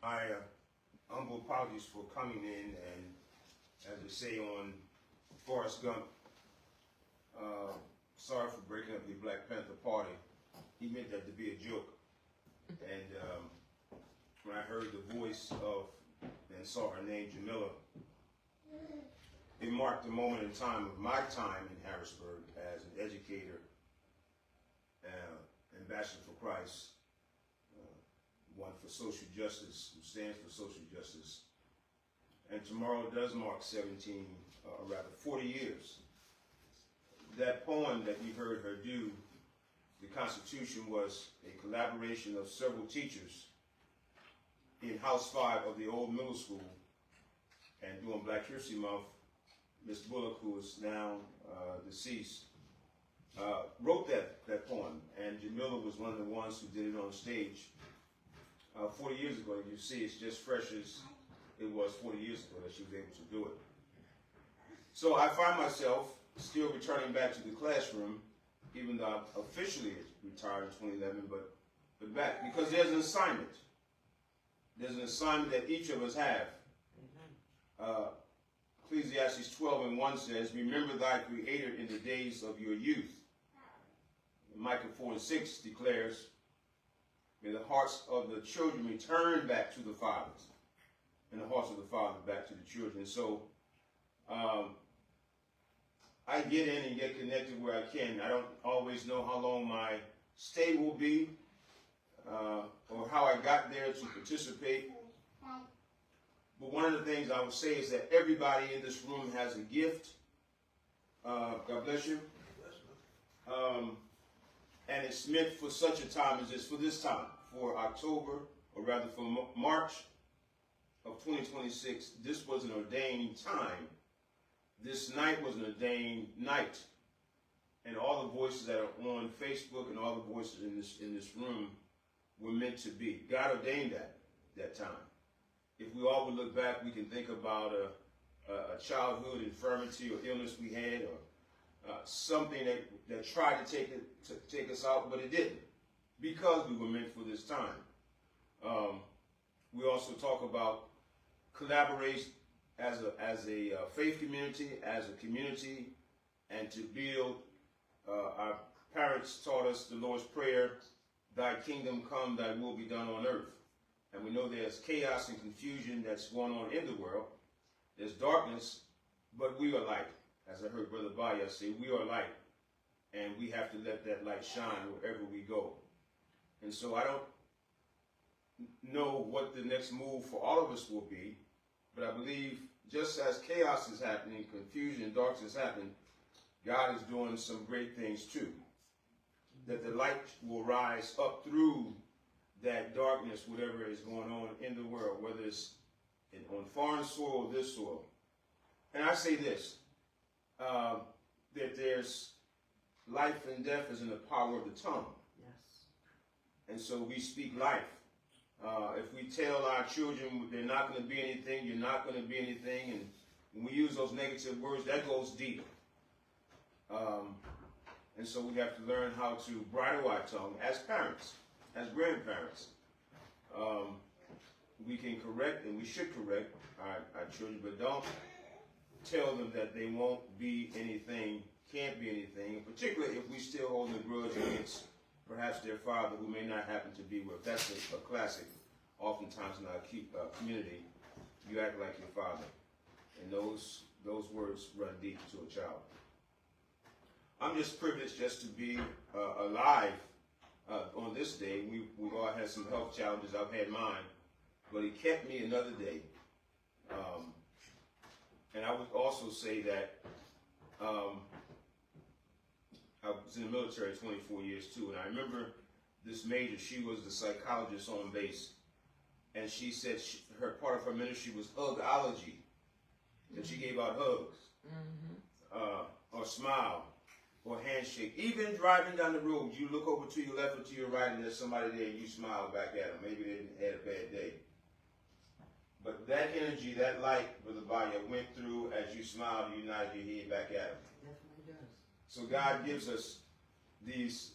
My humble apologies for coming in, and as they say on Forrest Gump, sorry for breaking up the Black Panther Party. He meant that to be a joke. And when I heard the voice of and saw her name, Jamila, it marked a moment in time of my time in Harrisburg as an educator, ambassador for Christ, one for social justice, who stands for social justice. And tomorrow does mark 40 years. That poem that you heard her do, the Constitution, was a collaboration of several teachers in House 5 of the old middle school. And during Black History Month, Miss Bullock, who is now deceased, wrote that poem. And Jamila was one of the ones who did it on stage 40 years ago. You see, it's just fresh as it was 40 years ago that she was able to do it. So I find myself still returning back to the classroom, even though I officially retired in 2011, but back, because there's an assignment. There's an assignment that each of us have. Ecclesiastes 12:1 says, "Remember thy Creator in the days of your youth." And Micah 4:6 declares, "May the hearts of the children return back to the fathers, and the hearts of the fathers back to the children." And so I get in and get connected where I can. I don't always know how long my stay will be or how I got there to participate. But one of the things I would say is that everybody in this room has a gift. God bless you. And it's meant for such a time as this, for this time, for October, or rather for March of 2026. This was an ordained time. This night was an ordained night. And all the voices that are on Facebook and all the voices in this room were meant to be. God ordained that time. If we all would look back, we can think about a childhood infirmity or illness we had, or something that tried to take us out, but it didn't, because we were meant for this time. We also talk about collaboration as a faith community, as a community, and to build. Our parents taught us the Lord's Prayer, "Thy kingdom come, thy will be done on earth." And we know there's chaos and confusion that's going on in the world. There's darkness, but we are light. As I heard Brother Baya say, we are light. And we have to let that light shine wherever we go. And so I don't know what the next move for all of us will be, but I believe just as chaos is happening, confusion and darkness is happening, God is doing some great things too. That the light will rise up through that darkness, whatever is going on in the world, whether it's on foreign soil or this soil. And I say this, that there's life and death is in the power of the tongue. Yes. And so we speak life. If we tell our children they're not going to be anything, you're not going to be anything, and when we use those negative words, that goes deep. And so we have to learn how to bridle our tongue as parents, as grandparents. We can correct, and we should correct our children, but don't tell them that they won't be anything, can't be anything, and particularly if we still hold a grudge against perhaps their father, who may not happen to be with. That's a classic. Oftentimes in our community, you act like your father, and those words run deep to a child. I'm just privileged just to be alive on this day. We've all had some health challenges. I've had mine, but it kept me another day. And I would also say that I was in the military 24 years too, and I remember this major. She was the psychologist on base, and she said her part of her ministry was hugology, that she gave out hugs, or smile, or handshake. Even driving down the road, you look over to your left or to your right, and there's somebody there, and you smile back at them. Maybe they had a bad day. But that energy, that light, Brother Baya, went through as you smiled, you nodded your head back at them. Definitely does. So God gives us these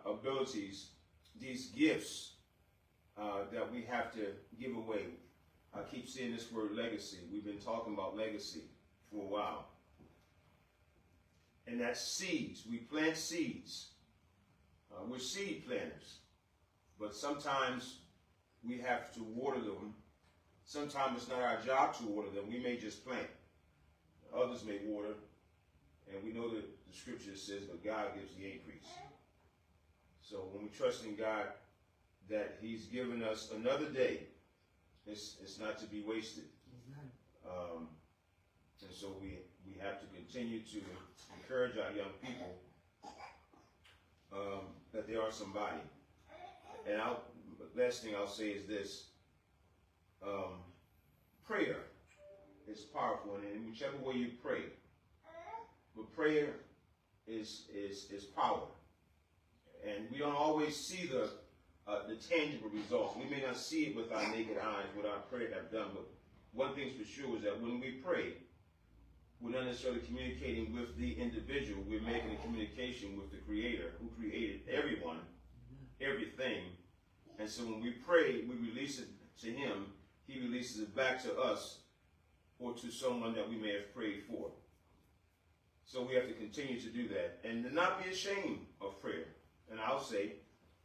abilities, these gifts, that we have to give away. I keep seeing this word legacy. We've been talking about legacy for a while. And that's seeds. We plant seeds. We're seed planters. But sometimes we have to water them. Sometimes it's not our job to water them. We may just plant. Others may water. And we know that the scripture says that God gives the increase. So when we trust in God that he's given us another day, it's not to be wasted. And so we have to continue to encourage our young people that they are somebody. And last thing I'll say is this. Prayer is powerful, and in whichever way you pray. But prayer is power. And we don't always see the tangible results. We may not see it with our naked eyes, what our prayer have done, but one thing's for sure is that when we pray, we're not necessarily communicating with the individual. We're making a communication with the Creator who created everyone, everything. And so when we pray, we release it to him. He releases it back to us or to someone that we may have prayed for. So we have to continue to do that and to not be ashamed of prayer. And I'll say,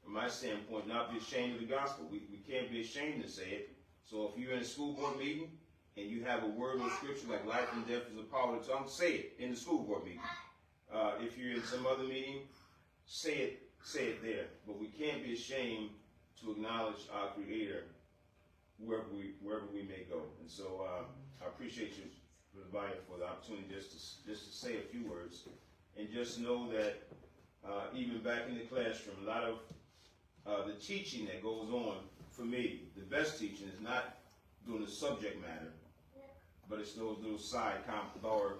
from my standpoint, not be ashamed of the gospel. We can't be ashamed to say it. So if you're in a school board meeting and you have a word of scripture like life and death is the power of the tongue, say it in the school board meeting. If you're in some other meeting, say it there. But we can't be ashamed to acknowledge our Creator wherever we may go. And so I appreciate you, Brother Bynum, for the opportunity just to say a few words. And just know that even back in the classroom, a lot of the teaching that goes on, for me, the best teaching is not doing the subject matter, but it's those little side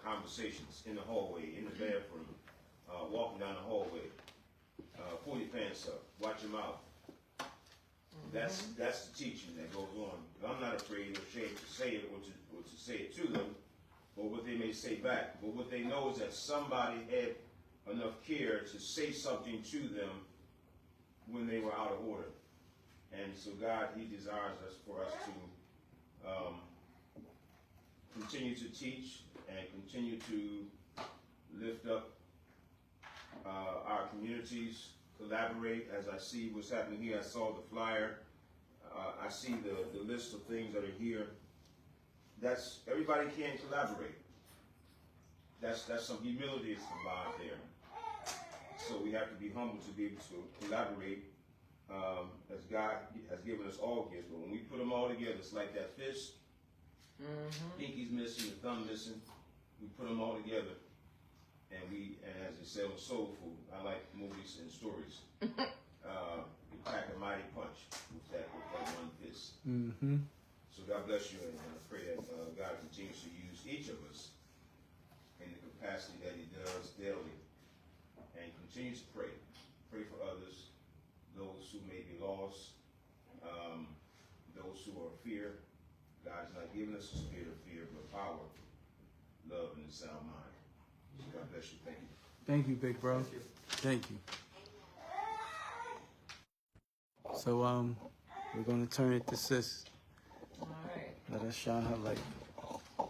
conversations in the hallway, in the bathroom, walking down the hallway. Pull your pants up, watch your mouth. That's the teaching that goes on. I'm not afraid or ashamed to say it or to say it to them, or what they may say back. But what they know is that somebody had enough care to say something to them when they were out of order. And so God, he desires us for us to continue to teach and continue to lift up our communities, collaborate. As I see what's happening here, I saw the flyer. I see the list of things that are here. That's everybody can't collaborate. That's some humility is involved there. So we have to be humble to be able to collaborate as God has given us all gifts. But when we put them all together, it's like that fist. Pinky's missing, the thumb missing. We put them all together. And as they say on Soul Food, I like movies and stories. You pack a mighty punch with that one fist. So God bless you, and I pray that God continues to use each of us in the capacity that he does daily. And continue to pray. Pray for others, those who may be lost, those who are in fear. God has not given us a spirit of fear, but power, love, and a sound mind. So God bless you. Thank you. Thank you, big bro. Thank you. So we're gonna turn it to sis. All right. Let us shine her light. Hi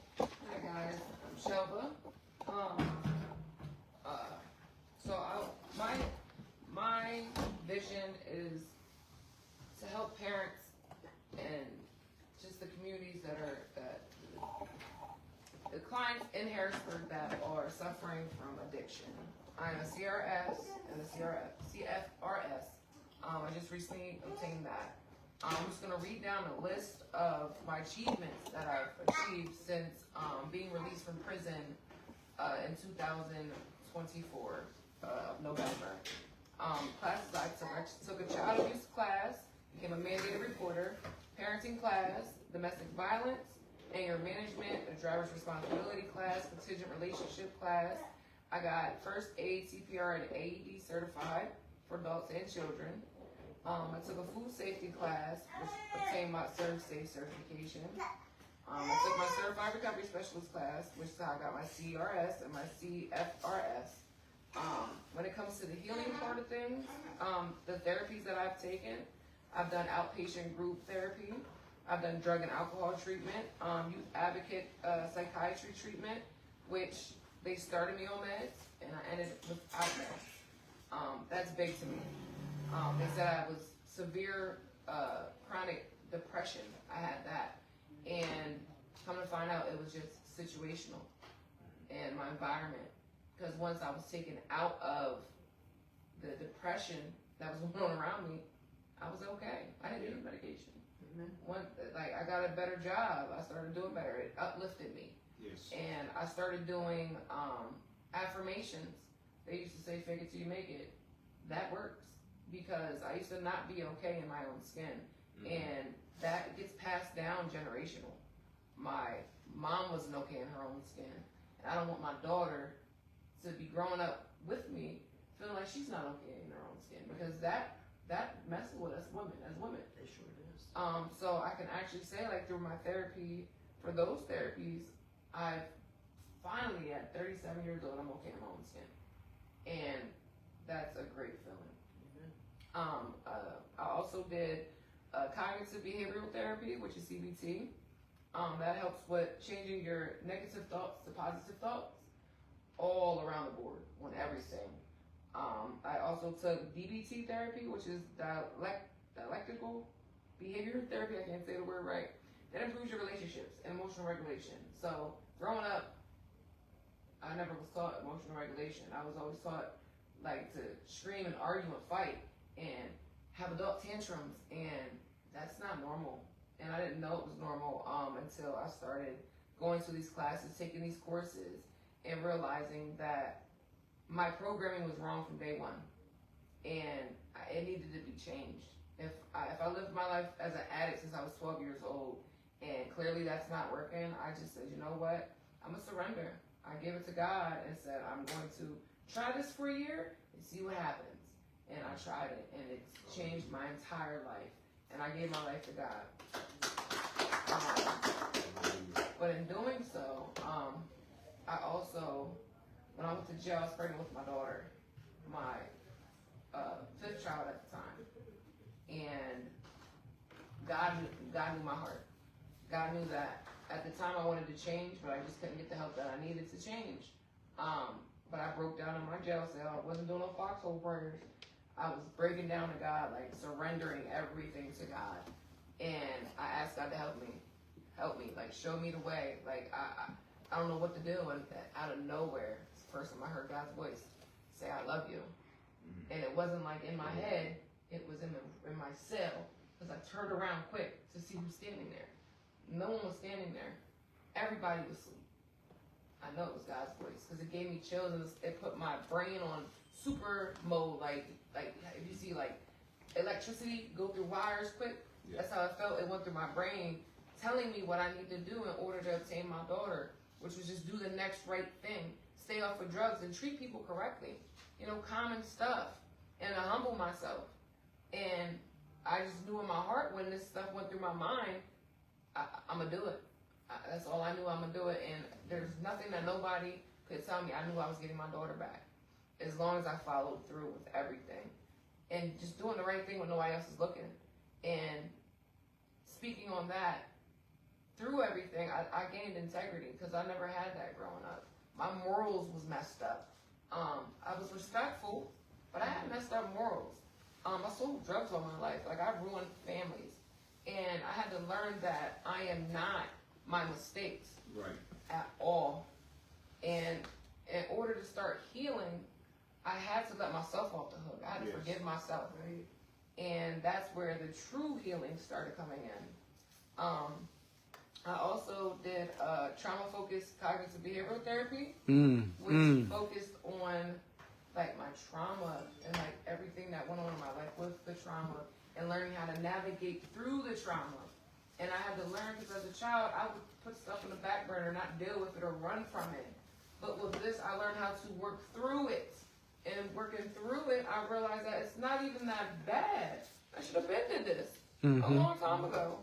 guys, I'm Shelba. My vision is to help parents and just the communities that the clients in Harrisburg that are suffering from addiction. I'm a CRS and a CFRS. I just recently obtained that. I'm just going to read down a list of my achievements that I've achieved since being released from prison in 2024 of November. Classes I took a child abuse class, became a mandated reporter, parenting class, domestic violence, anger management, a driver's responsibility class, contingent relationship class. I got first aid, CPR, and AED certified for adults and children. I took a food safety class, which obtained my ServSafe certification. I took my certified recovery specialist class, which is how I got my CRS and my CFRS. When it comes to the healing part of things, the therapies that I've taken, I've done outpatient group therapy. I've done drug and alcohol treatment, youth advocate psychiatry treatment, which they started me on meds, and I ended without meds. That's big to me. They said I was severe chronic depression. I had that, and come to find out, it was just situational and my environment. Because once I was taken out of the depression that was going on around me, I was okay. I didn't need medication. I got a better job. I started doing better. It uplifted me. Yes. And I started doing affirmations. They used to say, fake it till you make it. That works. Because I used to not be okay in my own skin. And that gets passed down generational. My mom wasn't okay in her own skin. And I don't want my daughter to be growing up with me feeling like she's not okay in her own skin. Because that messes with us women, as women. It sure does. So I can actually say, like, through my therapy, for those therapies, I've finally, at 37 years old, I'm okay in my own skin. And that's a great feeling. I also did cognitive behavioral therapy, which is CBT. That helps with changing your negative thoughts to positive thoughts all around the board on everything. I also took DBT therapy, which is dialectical behavior therapy. I can't say the word right. That improves your relationships and emotional regulation. So growing up, I never was taught emotional regulation. I was always taught like to scream and argue and fight and have adult tantrums, and that's not normal. And I didn't know it was normal until I started going to these classes, taking these courses, and realizing that my programming was wrong from day one, and it needed to be changed. If I lived my life as an addict since I was 12 years old, and clearly that's not working, I just said, you know what? I'm gonna surrender. I gave it to God and said, I'm going to try this for a year and see what happens. And I tried it, and it's changed my entire life. And I gave my life to God. But in doing so, I also, when I went to jail, I was pregnant with my daughter, my fifth child at the time. And God knew my heart. God knew that at the time I wanted to change, but I just couldn't get the help that I needed to change. But I broke down in my jail cell. I wasn't doing no foxhole prayers. I was breaking down to God, like surrendering everything to God. And I asked God to help me, like show me the way. Like I don't know what to do. And out of nowhere, first time I heard God's voice say, I love you. And it wasn't like in my head, it was in my cell. Because I turned around quick to see who's standing there. No one was standing there. Everybody was asleep. I know it was God's voice because it gave me chills and it put my brain on super mode, like if you see like electricity go through wires quick. Yeah. That's how it felt. It went through my brain, telling me what I need to do in order to obtain my daughter, which was just do the next right thing, stay off of drugs and treat people correctly, common stuff, and to humble myself. And I just knew in my heart when this stuff went through my mind, I'm gonna do it. That's all I knew. I'm gonna do it, and there's nothing that nobody could tell me. I knew I was getting my daughter back, as long as I followed through with everything, and just doing the right thing when nobody else is looking, and speaking on that. Through everything, I gained integrity because I never had that growing up. My morals was messed up. I was respectful, but I had messed up morals. I sold drugs all my life. Like I ruined families, and I had to learn that I am not my mistakes at all. And in order to start healing, I had to let myself off the hook. I had to forgive myself. Right? And that's where the true healing started coming in. I also did trauma-focused cognitive behavioral therapy, which focused on like my trauma and like everything that went on in my life with the trauma and learning how to navigate through the trauma. And I had to learn because as a child, I would put stuff in the back burner, not deal with it or run from it. But with this, I learned how to work through it. And working through it, I realized that it's not even that bad. I should have been did this a long time ago.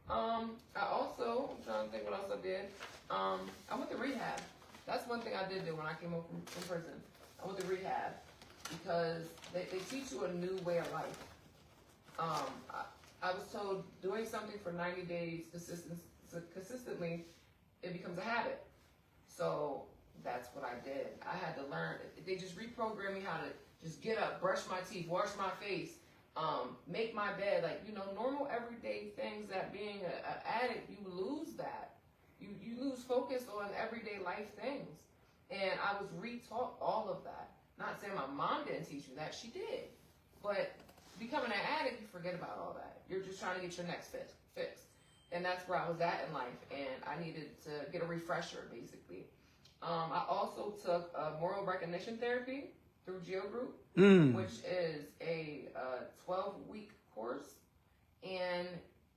I also, I'm trying to think what else I did. I went to rehab. That's one thing I did do when I came home from prison. I went to rehab because they teach you a new way of life. I was told doing something for 90 days consistently, it becomes a habit. So that's what I did. I had to learn. They just reprogrammed me how to just get up, brush my teeth, wash my face, make my bed. Like, you know, normal everyday things that being an addict, you lose that. You lose focus on everyday life things. And I was re-taught all of that. Not saying my mom didn't teach me that, she did. But becoming an addict, you forget about all that. You're just trying to get your next fix. And that's where I was at in life. And I needed to get a refresher, basically. I also took moral recognition therapy through Geo Group, which is a 12-week course. And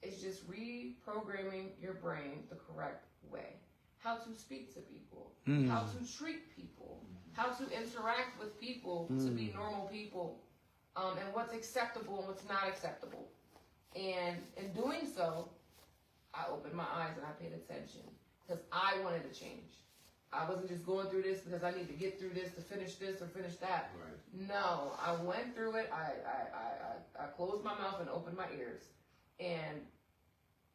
it's just reprogramming your brain the correct way. How to speak to people, how to treat people, how to interact with people to be normal people, and what's acceptable and what's not acceptable. And in doing so, I opened my eyes and I paid attention because I wanted to change. I wasn't just going through this because I need to get through this to finish this or finish that. Right. No, I went through it. I closed my mouth and opened my ears, and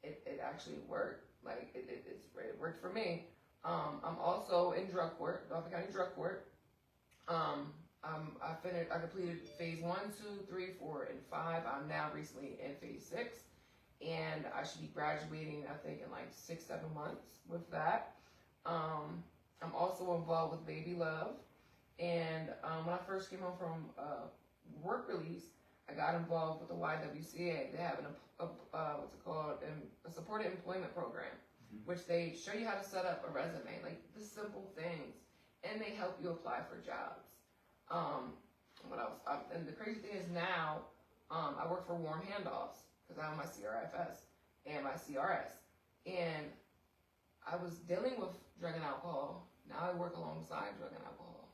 it actually worked. Like it worked for me. I'm also in drug court, Dauphin County Drug Court. I completed phase 1, 2, 3, 4, and 5. I'm now recently in phase 6, and I should be graduating, I think, in like 6-7 months with that. I'm also involved with Baby Love, and when I first came home from work release, I got involved with the YWCA. They have what's it called, a supported employment program, which they show you how to set up a resume, like the simple things, and they help you apply for jobs. What else? And the crazy thing is now, I work for Warm Handoffs because I have my CRFS and my CRS, and I was dealing with drug and alcohol. Now I work alongside drug and alcohol.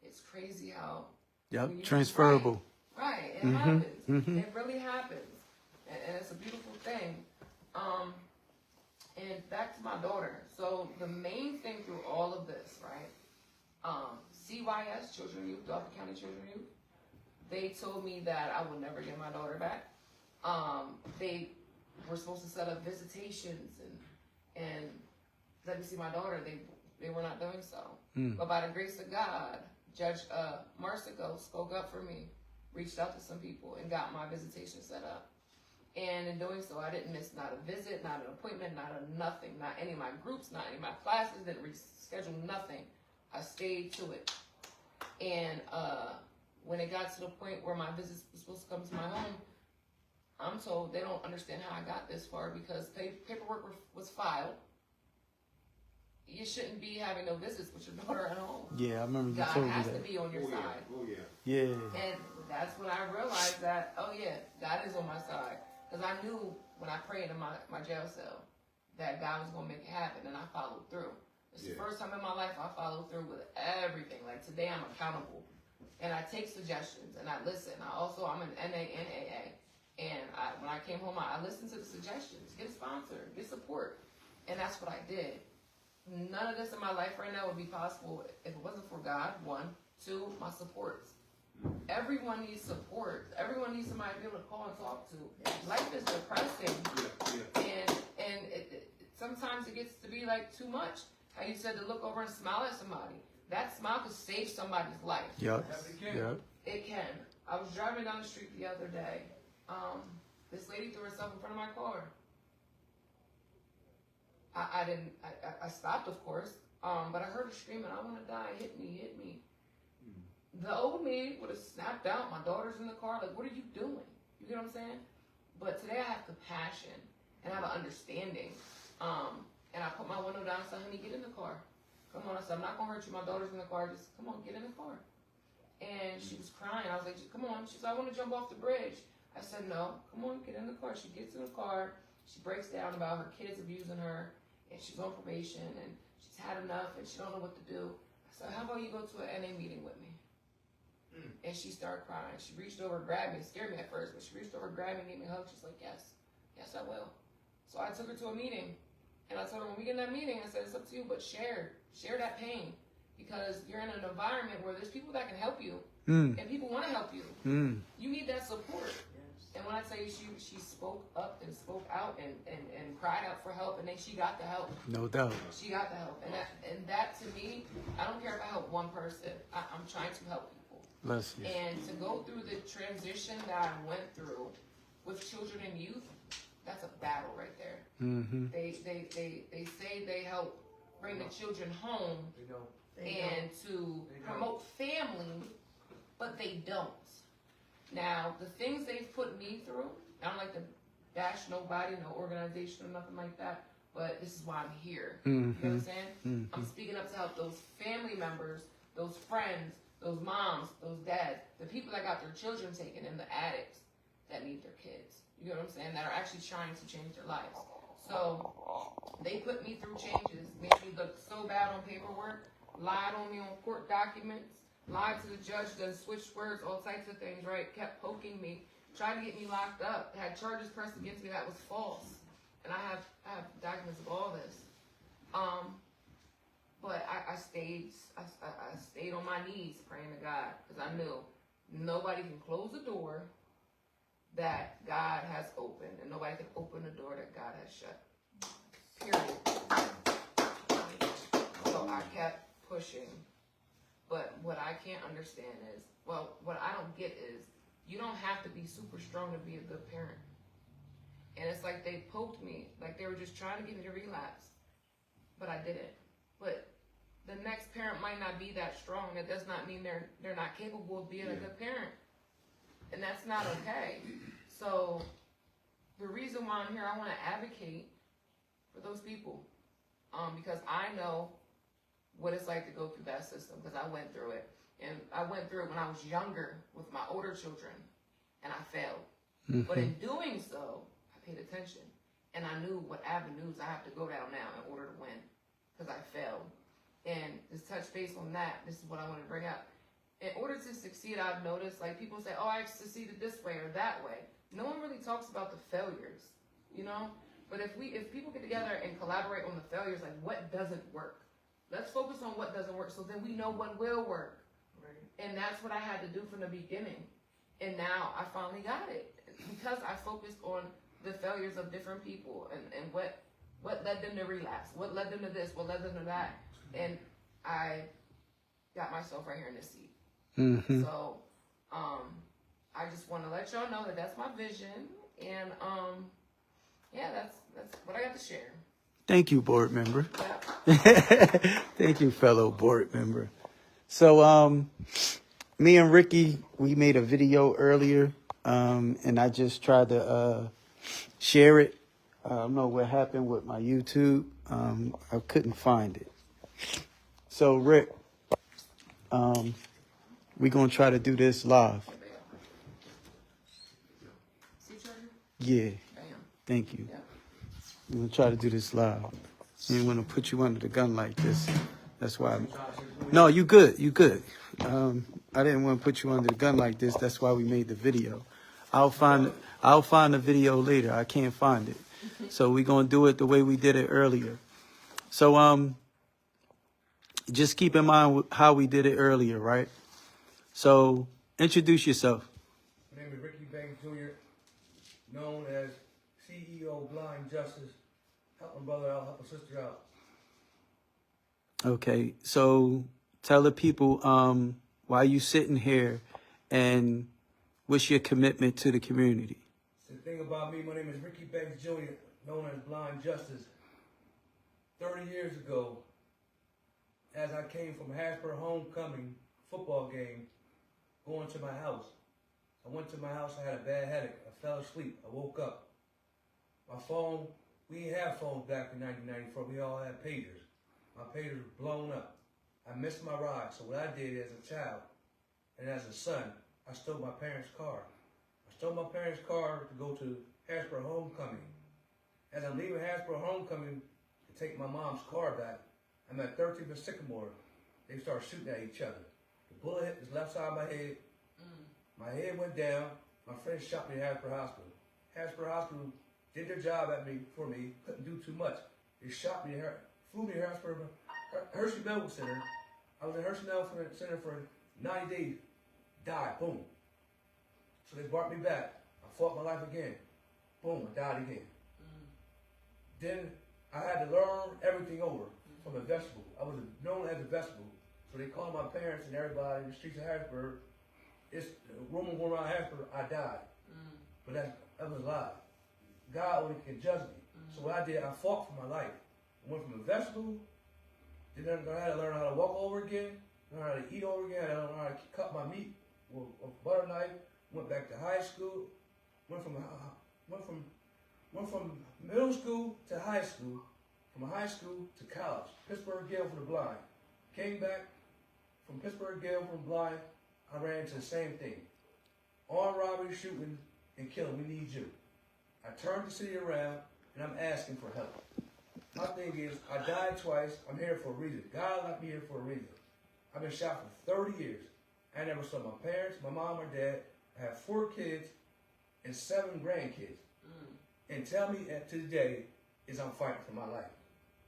It's crazy how transferable. Right, it happens. It really happens, and it's a beautiful thing. And back to my daughter. So the main thing through all of this, right? CYS, Children and Youth, Dauphin County Children and Youth, they told me that I will never get my daughter back. They were supposed to set up visitations and let me see my daughter. They were not doing so. But by the grace of God, Judge Marsico spoke up for me, reached out to some people, and got my visitation set up. And in doing so, I didn't miss not a visit, not an appointment, not a nothing, not any of my groups, not any of my classes, didn't reschedule nothing. I stayed to it. And when it got to the point where my visits were supposed to come to my home, I'm told they don't understand how I got this far because paperwork was filed. You shouldn't be having no visits with your daughter at home. Yeah, I remember you God told me has that. to be on your side. Yeah. And that's when I realized that, oh yeah, God is on my side. Because I knew when I prayed in my jail cell that God was going to make it happen, and I followed through. It's the first time in my life I followed through with everything. Like today I'm accountable. And I take suggestions and I listen. I'm an NANAA. And when I came home, I listened to the suggestions. Get a sponsor, get support. And that's what I did. None of this in my life right now would be possible if it wasn't for God, 1. 2, my supports. Everyone needs support. Everyone needs somebody to be able to call and talk to. Life is depressing. And sometimes it gets to be like too much. How you said to look over and smile at somebody. That smile could save somebody's life. Yep. It can. I was driving down the street the other day. This lady threw herself in front of my car. I stopped, of course, but I heard her screaming, I want to die, hit me. The old me would have snapped out, my daughter's in the car, like, what are you doing? You get what I'm saying? But today I have compassion, and I have an understanding, and I put my window down and said, honey, get in the car. Come on, I said, I'm not going to hurt you, my daughter's in the car, just come on, get in the car. And she was crying, I was like, come on, she said, I want to jump off the bridge. I said, no, come on, get in the car. She gets in the car, she breaks down about her kids abusing her, and she's on probation, and she's had enough, and she don't know what to do. I said, how about you go to an NA meeting with me? And she started crying. She reached over and grabbed me. It scared me at first, but she reached over and grabbed me and gave me a hug. She's like, yes, I will. So I took her to a meeting, and I told her, when we get in that meeting, I said, it's up to you, but share that pain, because you're in an environment where there's people that can help you, and people want to help you. You need that support. And when I tell you she spoke up and spoke out and cried out for help, and then she got the help. No doubt. She got the help. And that to me, I don't care if I help one person. I'm trying to help people. Bless you. And to go through the transition that I went through with children and youth, that's a battle right there. Mm-hmm. They say they help bring the children home and to promote family, but they don't. Now, the things they've put me through, I don't like to bash nobody, no organization or nothing like that, but this is why I'm here. You know what I'm saying? I'm speaking up to help those family members, those friends, those moms, those dads, the people that got their children taken, and the addicts that need their kids. You know what I'm saying? That are actually trying to change their lives. So they put me through changes, made me look so bad on paperwork, lied on me on court documents, lied to the judge, then switched words, all types of things, right? Kept poking me, tried to get me locked up, had charges pressed against me that was false. And I have documents of all this. But I stayed on my knees praying to God, because I knew nobody can close the door that God has opened, and nobody can open the door that God has shut. Period. So I kept pushing. But what I can't understand is, well, what I don't get is, you don't have to be super strong to be a good parent. And it's like they poked me, like they were just trying to get me to relapse. But I didn't. But the next parent might not be that strong. That does not mean they're not capable of being a good parent. And that's not okay. So the reason why I'm here, I want to advocate for those people. Because I know what it's like to go through that system, because I went through it. And I went through it when I was younger with my older children, and I failed. But in doing so, I paid attention. And I knew what avenues I have to go down now in order to win, because I failed. And to touch base on that, this is what I want to bring up. In order to succeed, I've noticed, like, people say, oh, I succeeded this way or that way. No one really talks about the failures, you know? But if people get together and collaborate on the failures, like, what doesn't work? Let's focus on what doesn't work, so then we know what will work. Right. And that's what I had to do from the beginning. And now I finally got it, because I focused on the failures of different people and what led them to relapse, what led them to this, what led them to that. And I got myself right here in this seat. So I just want to let y'all know that that's my vision. And yeah, that's what I got to share. Thank you, board member. Yeah. Thank you, fellow board member. So, me and Ricky, we made a video earlier, and I just tried to share it. I don't know what happened with my YouTube. I couldn't find it. So, Rick, we're going to try to do this live. Yeah. Thank you. Yeah. We're going to try to do this live. I didn't want to put you under the gun like this. That's why. No, you good. You good. I didn't want to put you under the gun like this. That's why we made the video. I'll find the video later. I can't find it. So we're going to do it the way we did it earlier. So just keep in mind how we did it earlier, right? So introduce yourself. My name is Ricky Banks Jr., known as CEO Blind Justice. Help my brother out, help my sister out. Okay, so tell the people why you sitting here and what's your commitment to the community. The thing about me, my name is Ricky Banks Jr., known as Blind Justice. 30 years ago, as I came from Harrisburg homecoming football game, going to my house. I went to my house, I had a bad headache. I fell asleep, I woke up. My phone, we didn't have phones back in 1994, we all had pagers. My pager was blown up. I missed my ride, so what I did as a child and as a son, I stole my parents' car. I stole my parents' car to go to Harrisburg homecoming. As I'm leaving Harrisburg homecoming to take my mom's car back, I'm at 13th and Sycamore. They start shooting at each other. The bullet hit the left side of my head. My head went down. My friends shot me at Harrisburg Hospital. Harrisburg Hospital did their job for me, couldn't do too much. They shot me, flew me to Harrisburg, Hershey Medical Center. I was in Hershey Medical Center for 90 days. Died, boom. So they brought me back. I fought my life again. Boom, I died again. Then I had to learn everything over from a vegetable. I was known as a vegetable. So they called my parents and everybody in the streets of Harrisburg. It's rumor going around Harrisburg, I died. But that was a lie. God only can judge me. So what I did, I fought for my life. I went from a vegetable, then I had to learn how to walk over again, learn how to eat over again, I had to learn how to cut my meat with a butter knife. Went back to high school, went from middle school to high school, from high school to college. Pittsburgh Gale for the blind. Came back from Pittsburgh Gale for the blind. I ran into the same thing. Armed robbery, shooting, and killing. We need you. I turned the city around, and I'm asking for help. My thing is, I died twice. I'm here for a reason. God left me here for a reason. I've been shot for 30 years. I never saw my parents, my mom or dad. I have 4 kids and 7 grandkids. And tell me to today is I'm fighting for my life.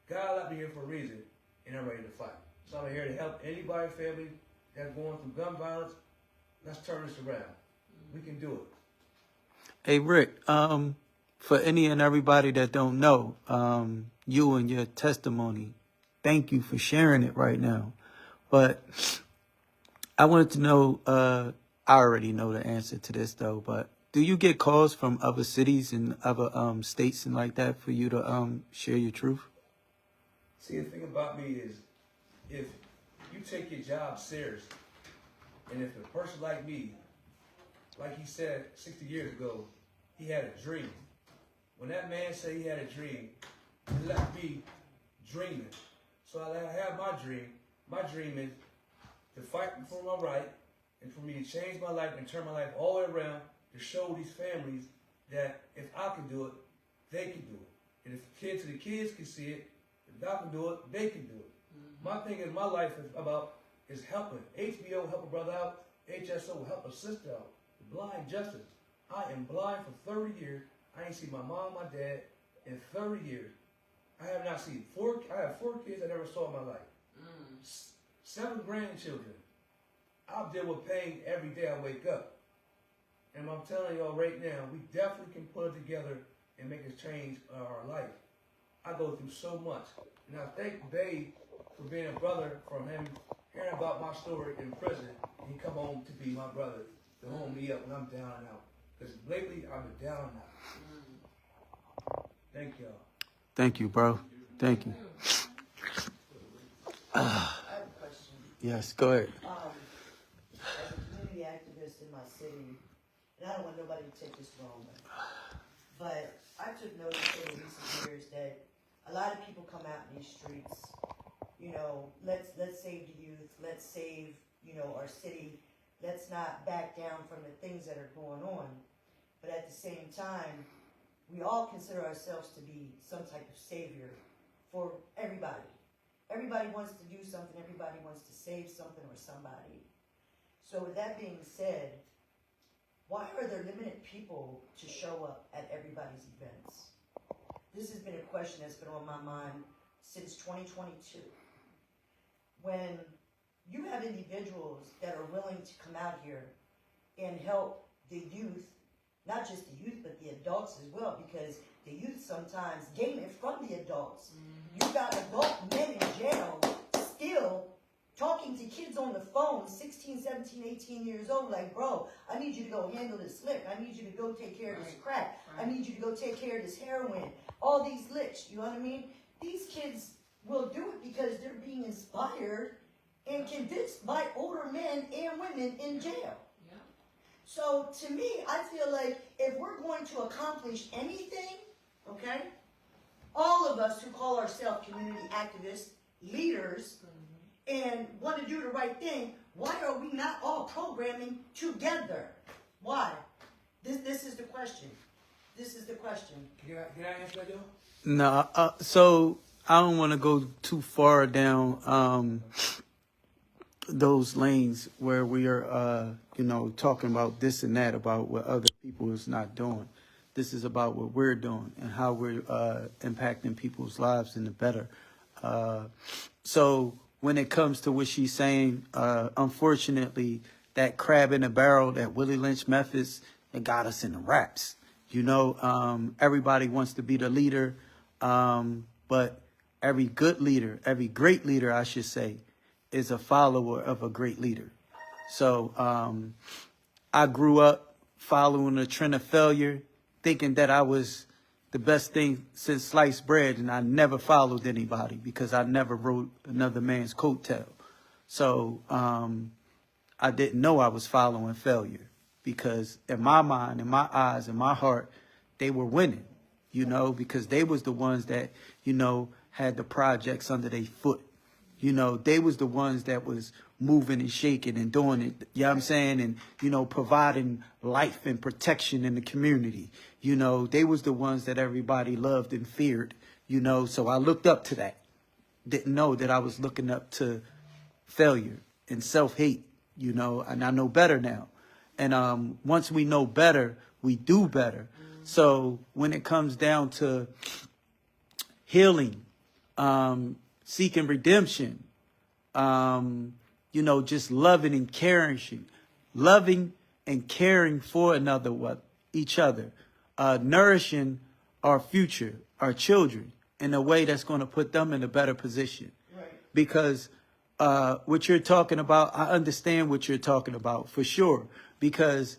God left me here for a reason, and I'm ready to fight. So I'm here to help anybody, family that's going through gun violence. Let's turn this around. We can do it. Hey, Rick, for any and everybody that don't know, you and your testimony, thank you for sharing it right now. But I wanted to know, I already know the answer to this though, but do you get calls from other cities and other states and like that for you to share your truth? See, the thing about me is, if you take your job serious, and if a person like me, like he said 60 years ago, he had a dream. When that man said he had a dream, it left me dreaming. So I have my dream. My dream is to fight for my right and for me to change my life and turn my life all the way around to show these families that if I can do it, they can do it. And if the kids can see it, if I can do it, they can do it. My thing is, my life is helping. HBO help a brother out. HSO help a sister out. The blind justice. I am blind for 30 years. I ain't seen my mom, my dad in 30 years. I have not seen I have 4 kids I never saw in my life. 7 grandchildren. I deal with pain every day I wake up. And I'm telling y'all right now, we definitely can put it together and make a change in our life. I go through so much. And I thank Babe for being a brother, from him hearing about my story in prison, and he come home to be my brother, to hold me up when I'm down and out. Because lately, I've been down and out. Thank y'all. Thank you, bro. Thank you. I have a question. Yes, go ahead. As a community activist in my city, and I don't want nobody to take this wrong way, but I took notice over recent years that a lot of people come out in these streets, you know, let's save the youth, let's save, you know, our city, let's not back down from the things that are going on. But at the same time, we all consider ourselves to be some type of savior for everybody. Everybody wants to do something, everybody wants to save something or somebody. So with that being said, why are there limited people to show up at everybody's events? This has been a question that's been on my mind since 2022. When you have individuals that are willing to come out here and help the youth, not just the youth, but the adults as well, because the youth sometimes gain it from the adults. You got adult men in jail still talking to kids on the phone, 16, 17, 18 years old, like, bro, I need you to go handle this lick. I need you to go take care of this crack. I need you to go take care of this heroin. All these licks, you know what I mean? These kids will do it because they're being inspired and convinced by older men and women in jail. So to me, I feel like if we're going to accomplish anything, okay, all of us who call ourselves community activists, leaders, and want to do the right thing, why are we not all programming together? Why? This is the question. This is the question. Can I answer that, Joe? No, so I don't want to go too far down those lanes where we are, talking about this and that, about what other people is not doing. This is about what we're doing and how we're impacting people's lives in the better. So when it comes to what she's saying, unfortunately, that crab in the barrel, that Willie Lynch methods, It got us in the raps. You know, everybody wants to be the leader, but every good leader, every great leader, I should say, is a follower of a great leader. So I grew up following a trend of failure, thinking that I was the best thing since sliced bread, and I never followed anybody because I never rode another man's coattail. So I didn't know I was following failure, because in my mind, in my eyes, in my heart, they were winning, you know, because they was the ones that, you know, had the projects under their foot. You know, they was the ones that was moving and shaking and doing it, you know what I'm saying? And, you know, providing life and protection in the community. You know, they was the ones that everybody loved and feared, you know, so I looked up to that. Didn't know that I was looking up to failure and self-hate, you know, and I know better now. And once we know better, we do better. So when it comes down to healing, seeking redemption, you know, just loving and caring for each other, nourishing our future, our children, in a way that's going to put them in a better position. Right. Because what you're talking about, I understand what you're talking about for sure. Because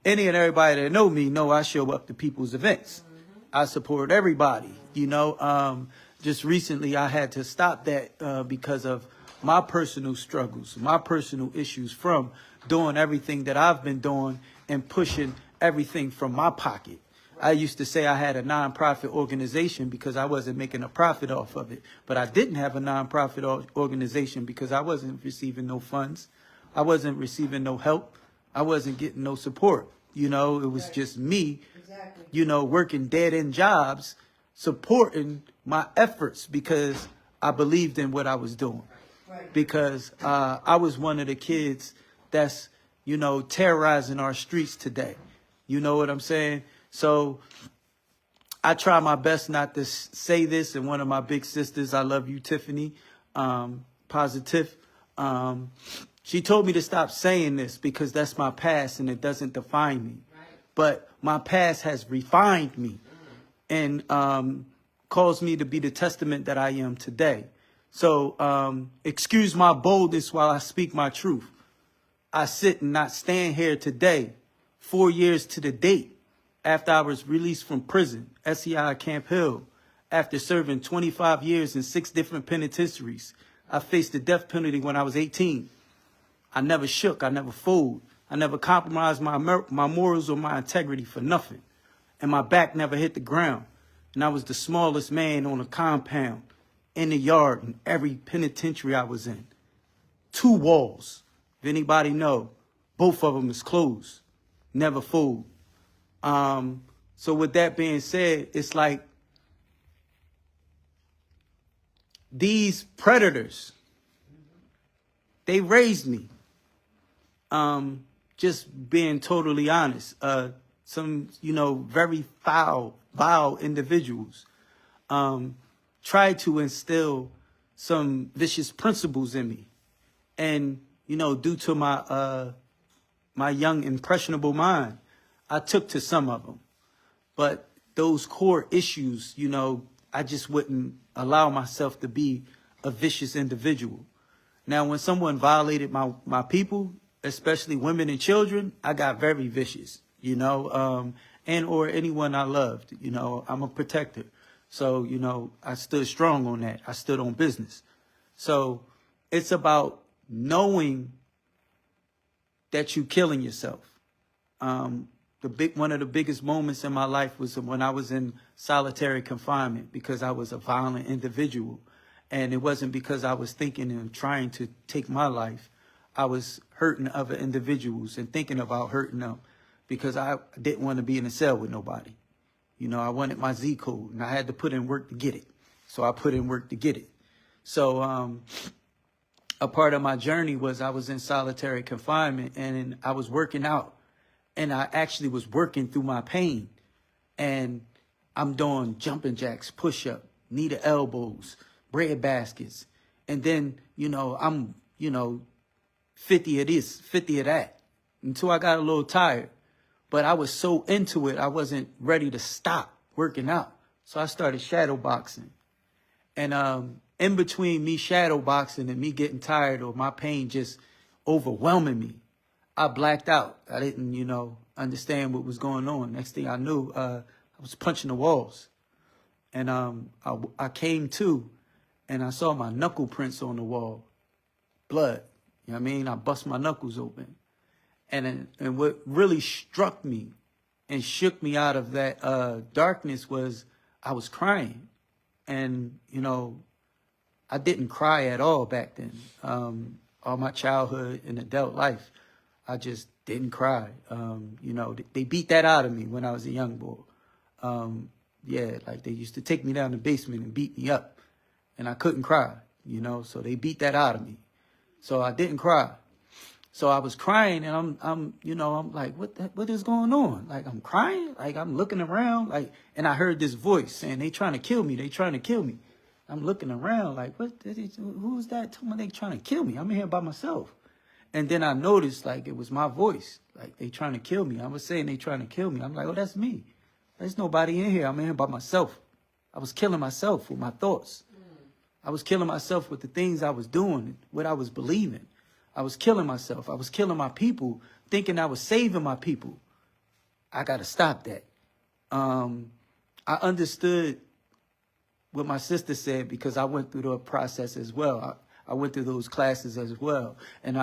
any and everybody that know me know I show up to people's events. I support everybody, you know. Just recently I had to stop that because of my personal struggles, my personal issues from doing everything that I've been doing and pushing everything from my pocket. I used to say I had a nonprofit organization because I wasn't making a profit off of it. But I didn't have a nonprofit organization because I wasn't receiving no funds. I wasn't receiving no help. I wasn't getting no support. You know, it was just me, you know, working dead-end jobs, supporting my efforts because I believed in what I was doing. Because I was one of the kids that's, you know, terrorizing our streets today. You know what I'm saying? So I try my best not to say this. And one of my big sisters, I love you, Tiffany, Positive. She told me to stop saying this because that's my past and it doesn't define me. Right. But my past has refined me and caused me to be the testament that I am today. So excuse my boldness while I speak my truth. I sit and not stand here today, 4 years to the date, after I was released from prison, SEI Camp Hill, after serving 25 years in 6 different penitentiaries. I faced the death penalty when I was 18. I never shook. I never folded. I never compromised my morals or my integrity for nothing. And my back never hit the ground. And I was the smallest man on a compound, in the yard, in every penitentiary I was in. 2 walls. If anybody know, both of them is closed. Never fold. So with that being said, it's like these predators, they raised me. Just being totally honest, some, you know, very vile individuals, tried to instill some vicious principles in me. And, you know, due to my young, impressionable mind, I took to some of them. But those core issues, you know, I just wouldn't allow myself to be a vicious individual. Now, when someone violated my people, especially women and children, I got very vicious, you know, and or anyone I loved, you know, I'm a protector. So, you know, I stood strong on that. I stood on business. So it's about knowing that you're killing yourself. One of the biggest moments in my life was when I was in solitary confinement because I was a violent individual. And it wasn't because I was thinking and trying to take my life. I was hurting other individuals and thinking about hurting them because I didn't want to be in a cell with nobody. You know, I wanted my Z code and I had to put in work to get it. So I put in work to get it. So a part of my journey was I was in solitary confinement and I was working out. And I actually was working through my pain. And I'm doing jumping jacks, push-up, knee to elbows, bread baskets. And then, you know, I'm, you know, 50 of this, 50 of that, until I got a little tired. but I was so into it, I wasn't ready to stop working out. So I started shadow boxing. And in between me shadow boxing and me getting tired or my pain just overwhelming me, I blacked out. I didn't, understand what was going on. Next thing I knew, I was punching the walls. And I came to, and I saw my knuckle prints on the wall. Blood. You know what I mean? I bust my knuckles open. And what really struck me and shook me out of that darkness was I was crying. And, I didn't cry at all back then. All my childhood and adult life, I just didn't cry. They beat that out of me when I was a young boy. Like they used to take me down the basement and beat me up. And I couldn't cry, so they beat that out of me. So I didn't cry. So I was crying, and I'm like, what is going on? Like, I'm crying, like I'm looking around, like, and I heard this voice saying, they trying to kill me. They trying to kill me. I'm looking around like, who's that? Tell me they trying to kill me. I'm in here by myself. And then I noticed like it was my voice, like they trying to kill me. I was saying they trying to kill me. I'm like, oh, that's me. There's nobody in here. I'm in here by myself. I was killing myself with my thoughts. I was killing myself with the things I was doing, what I was believing. I was killing myself. I was killing my people, thinking I was saving my people. I got to stop that. I understood what my sister said because I went through the process as well. I went through those classes as well. And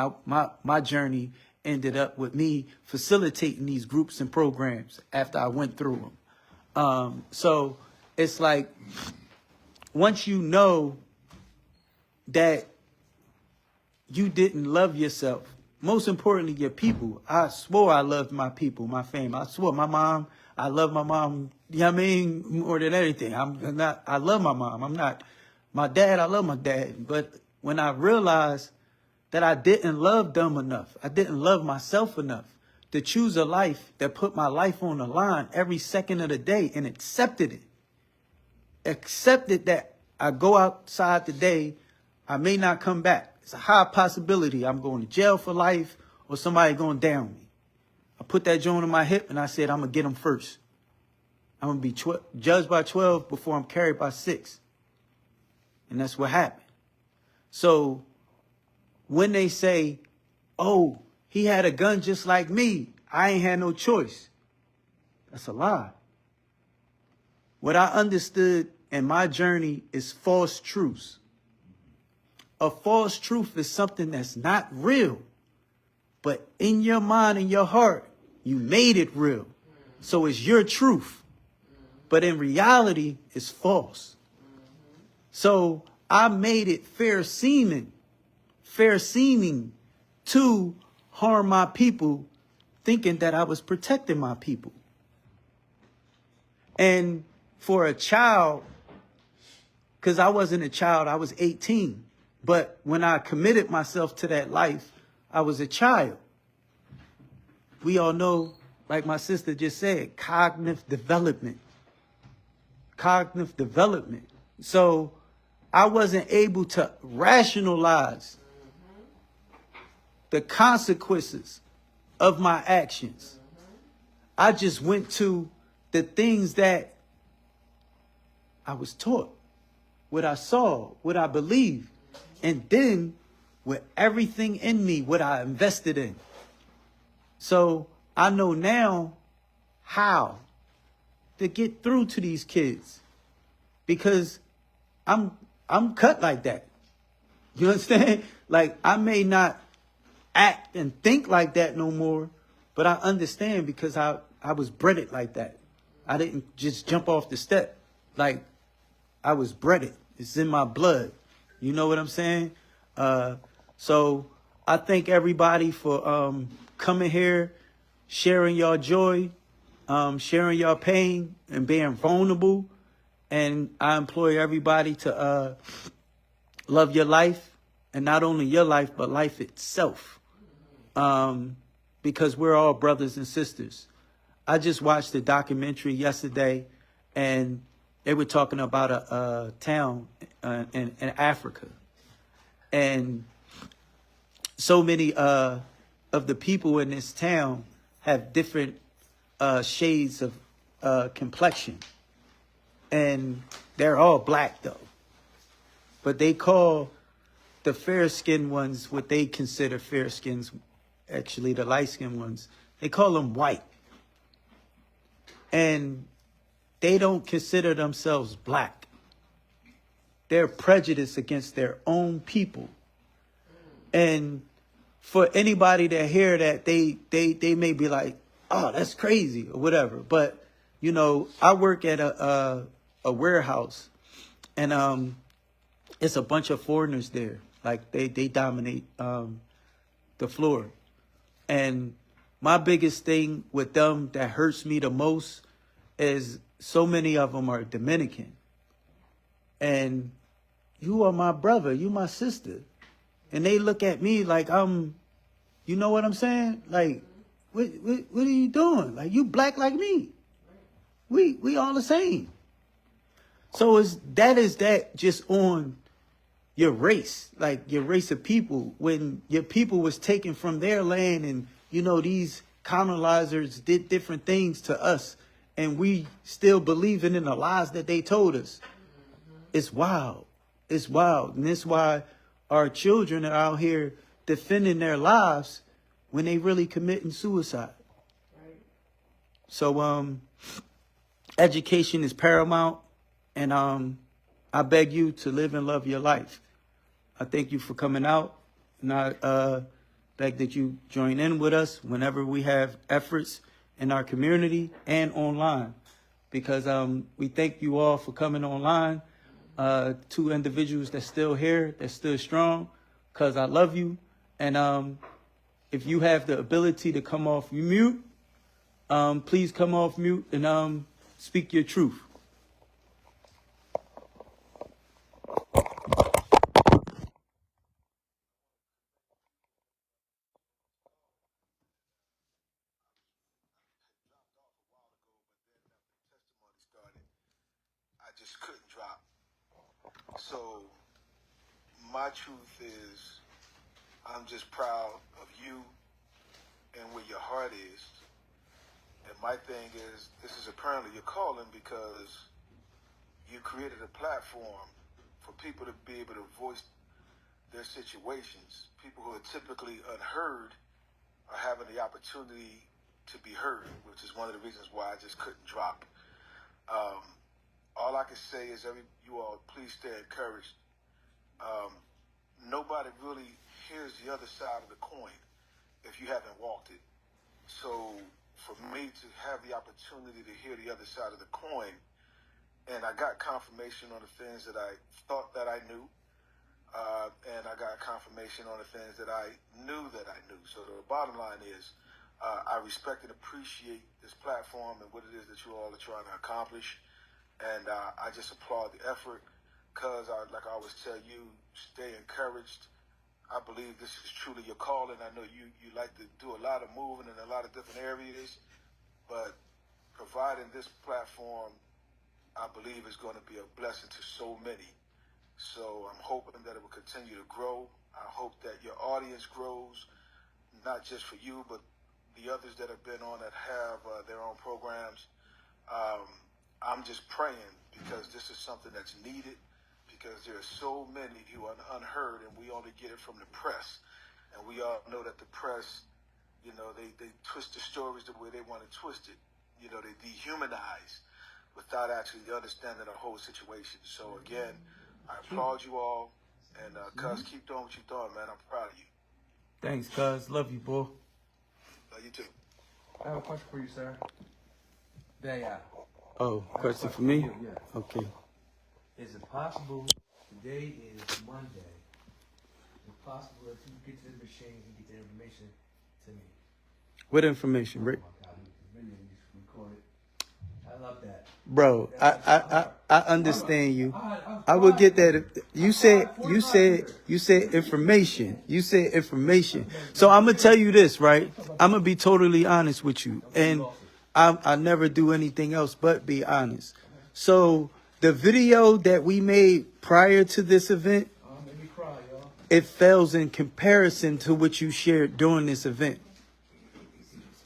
my journey ended up with me facilitating these groups and programs after I went through them. So it's like, once you know that you didn't love yourself, most importantly, your people. I swore I loved my people, my family. I swore my mom, I love my mom, you know what I mean, more than anything. I love my mom. My dad, I love my dad. But when I realized that I didn't love them enough, I didn't love myself enough to choose a life that put my life on the line every second of the day and accepted that I go outside today, I may not come back. It's a high possibility I'm going to jail for life or somebody going down me. I put that joint on my hip and I said, I'm going to get them first. I'm going to be judged by 12 before I'm carried by 6. And that's what happened. So when they say, oh, he had a gun just like me, I ain't had no choice. That's a lie. What I understood in my journey is false truths. A false truth is something that's not real, but in your mind and your heart, you made it real. So it's your truth, but in reality, it's false. So I made it fair seeming to harm my people, thinking that I was protecting my people. And for a child, because I wasn't a child, I was 18. But when I committed myself to that life, I was a child. We all know, like my sister just said, cognitive development. Cognitive development. So I wasn't able to rationalize the consequences of my actions. I just went to the things that I was taught, what I saw, what I believed. And then with everything in me, what I invested in. So I know now how to get through to these kids because I'm cut like that. You understand? Like I may not act and think like that no more, but I understand because I was bred like that. I didn't just jump off the step. Like I was bred. It's in my blood. You know what I'm saying? So I thank everybody for coming here, sharing your joy, sharing your pain, and being vulnerable. And I implore everybody to love your life, and not only your life, but life itself. Because we're all brothers and sisters. I just watched a documentary yesterday, and they were talking about a town in Africa. And so many of the people in this town have different shades of complexion, and they're all black though. But they call the fair-skinned ones what they consider fair skins. Actually, the light-skinned ones, they call them white, and they don't consider themselves black. They're prejudiced against their own people. And for anybody that hear that, they may be like, oh, that's crazy or whatever. But, you know, I work at a warehouse, and it's a bunch of foreigners there. Like they dominate the floor. And my biggest thing with them that hurts me the most is so many of them are Dominican. And you are my brother, you my sister. And they look at me like I'm, you know what I'm saying? Like, what are you doing? Like, you black like me. We all the same. So is that just on your race, like your race of people, when your people was taken from their land, and, you know, these colonizers did different things to us, and we still believing in the lies that they told us. It's wild. It's wild. And that's why our children are out here defending their lives when they really committing suicide. Right. So education is paramount, and I beg you to live and love your life. I thank you for coming out, and I beg that you join in with us whenever we have efforts in our community and online, because we thank you all for coming online. 2 individuals that's still here, that's still strong, because I love you. And if you have the ability to come off mute, please come off mute and speak your truth. I just couldn't drop. So my truth is, I'm just proud of you and where your heart is. And my thing is, this is apparently your calling, because you created a platform for people to be able to voice their situations. People who are typically unheard are having the opportunity to be heard, which is one of the reasons why I just couldn't drop. All I can say is, you all, please stay encouraged. Nobody really hears the other side of the coin if you haven't walked it. So for me to have the opportunity to hear the other side of the coin, and I got confirmation on the things that I thought that I knew, and I got confirmation on the things that I knew that I knew. So the bottom line is, I respect and appreciate this platform and what it is that you all are trying to accomplish. And I just applaud the effort, because, like I always tell you, stay encouraged. I believe this is truly your calling. I know you like to do a lot of moving in a lot of different areas, but providing this platform, I believe, is going to be a blessing to so many. So I'm hoping that it will continue to grow. I hope that your audience grows, not just for you, but the others that have been on that have their own programs. I'm just praying, because this is something that's needed, because there are so many who are unheard, and we only get it from the press. And we all know that the press, you know, they twist the stories the way they want to twist it. You know, they dehumanize without actually understanding the whole situation. So again, I applaud you all, and cuz, keep doing what you're doing, man. I'm proud of you. Thanks, cuz. Love you, boy. Love you too. I have a question for you, sir. There. Oh, question for me? Yeah. Okay. Is it possible, today is Monday, is it possible that you get to the machine and get the information to me? What information, Rick? Oh my God, the video you recorded. I love that. Bro, I understand you. I will get that. You said information. You said information. So I'm gonna tell you this, right? I'm gonna be totally honest with you, and I never do anything else but be honest. So the video that we made prior to this event, Made me cry, y'all. it fails in comparison to what you shared during this event.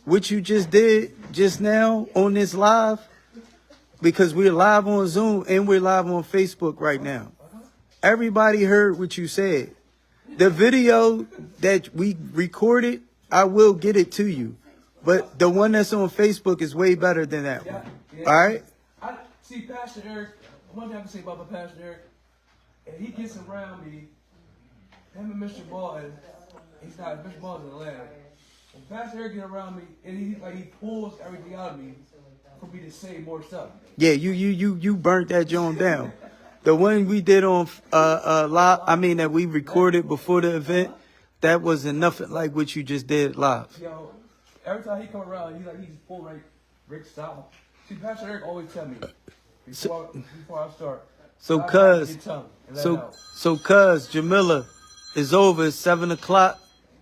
what you just did just now on this live, because we're live on Zoom and we're live on Facebook right now. Everybody heard what you said. The video that we recorded, I will get it to you. But the one that's on Facebook is way better than that one. Yeah. All right? I see Pastor Eric. One thing I can say about Pastor Eric, and he gets around me. Him and Mr. Martin, he's not Mr. Martin's in Atlanta. When Pastor Eric get around me, and he pulls everything out of me for me to say more stuff. Yeah, you burnt that joint down. The one we did on live, that we recorded before the event, that wasn't nothing like what you just did live. Yo, every time he come around, he's full Rick style. See, Pastor Eric always tell me before I start. Cuz Jamila is over at 7:00.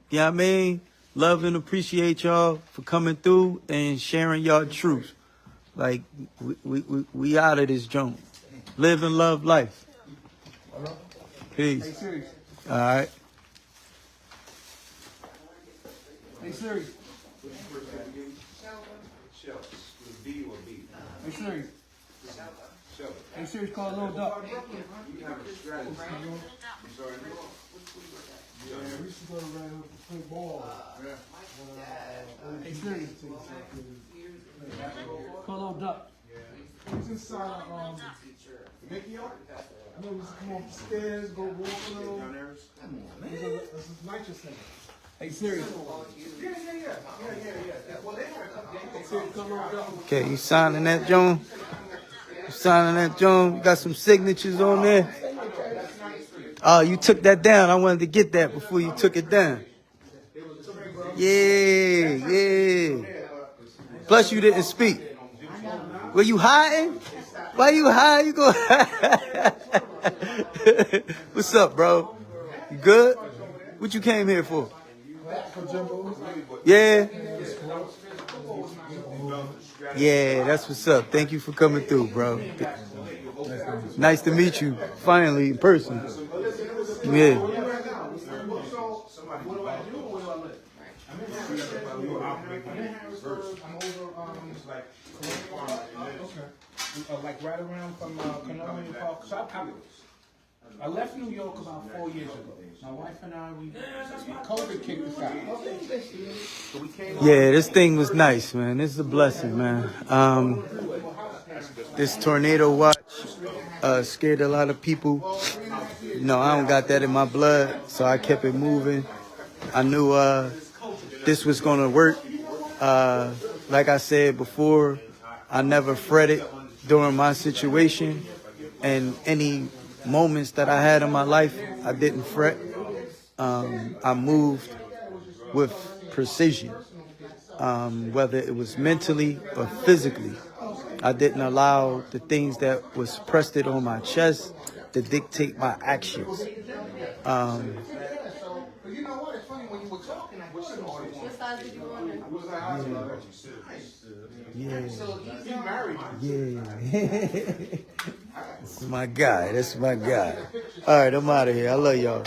You know what I mean? Love and appreciate y'all for coming through and sharing y'all truth. Like we out of this joint. Live and love life. Peace. Hey, Siri. All right. Hey, Siri. Hey, Siri. Hey, Siri, call a little duck. We used to go around and play ball. Hey, Siri. Call a little duck. It was inside Mickey Yard. I know we used to come off the stairs, go walk a little. There's a nitrous thing. Hey, Siri. Yeah. Well, they had a couple. Hey, Siri, come on, go. Okay, you signing that, John? You signing that, John? You got some signatures on there? Oh, you took that down. I wanted to get that before you took it down. Yeah. Plus, you didn't speak. Were you hiding? Why you hiding? You go. What's up, bro? You good? What you came here for? Yeah. Yeah, that's what's up. Thank you for coming through, bro. Nice to meet you, finally, in person. Yeah. Like right around from Canonian Park. So I left New York about 4 years ago. My wife and I, COVID kicked us out. Yeah, this thing was nice, man. This is a blessing, man. This tornado watch scared a lot of people. You know, I don't got that in my blood, so I kept it moving. I knew this was gonna work. Like I said before, I never fretted during my situation, and any moments that I had in my life, I didn't fret. I moved with precision, whether it was mentally or physically. I didn't allow the things that was pressed it on my chest to dictate my actions. Yeah. That's my guy. All right, I'm out of here. I love y'all.